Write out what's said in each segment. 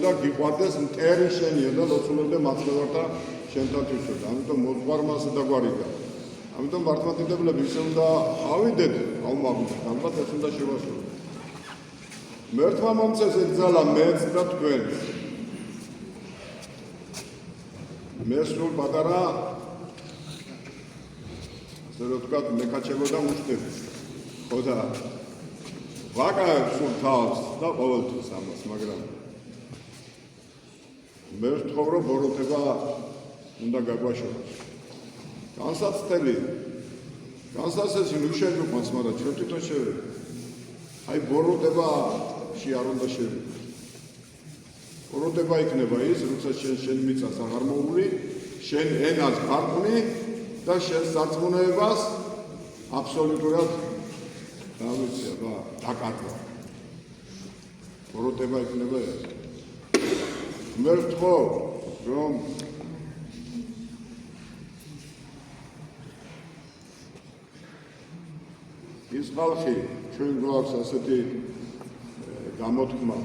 და გიყვარდეს მტერი შენია და ლოცულობდე მაცნევართა შენთან თვითონ. ამიტომ მოძღვარმასა და გვარიგა. ამიტომ მართლმადიდებლები ისე უნდა ავიდეთ, აუმაგროთ, ალბათ ეს უნდა შევასრულოთ. მერთმა მომწეს ეკძალა მეც და თქვენს. მე სულ პატარა ასე რომ ვთქვათ, მეკაჩებოდა მუშტები. ხო და ვაკავებ სულ თავს და ყოველთვის ამას, მაგრამ მე ვთხოვ, რომ ბოროტება უნდა გაგვაშოროს. განსაცდელი უშედეგობას, მაგრამ ჩვენ თვითონ შევიდეთ. აი ბოროტებაში არ უნდა შევიდეთ. ბოროტება იქნება ის, როცა შენ მიწას აღარ მოვლი, შენ ენას გარყვნი და შენ სარწმუნოებას აბსოლუტურად დაკარგვა. ბოროტება იქნება ეს. მე ვთხოვ, რომ ის ხალხი ჩვენ გვაქვს ასეთი გამოთქმა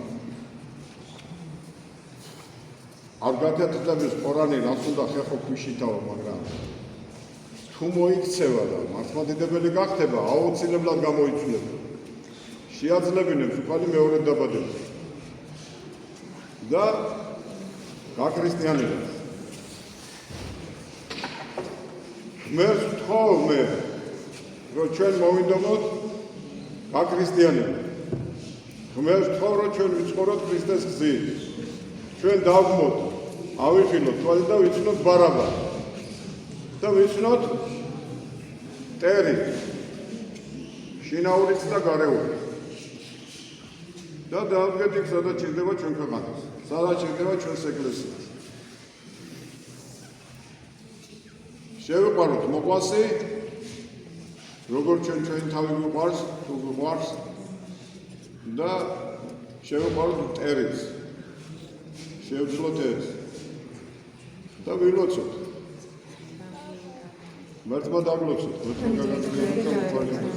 არ გათეთრებს ყორანი რას უნდა ხეხო ქვიშითაო, მაგრამ თუ მოიქცევა და მართლმადიდებელი გახდება, აუცილებლად გამოიცვლება. შეაძლებინებს უფალი მეორედ დაბადება და გაქრისტიანდება. მე ვთხოვ, რომ ჩვენ მოვინდომოთ გაქრისტიანება. მე ვთხოვ, რომ ჩვენ ვიცხოვროთ ქრისტეს გზით. ჩვენ დავგმოთ, ავიხილოთ თვალი და ვიცნოთ ბარაბა. და ვიცნოთ მტერი, შინაურიც და გარეული. და დავდგეთ იქ, სადაც ჭირდება ჩვენ ქვეყანას, სადაც ჭირდება ჩვენს ეკლესიას. შევიყვაროთ მოყვასი, როგორც ჩვენი თავი გვიყვარს, თუ გვიყვარს და შევიყვაროთ მტერიც. შევძლოთ ეს და ვილოცოთ. მართლა დაგლოცოთ,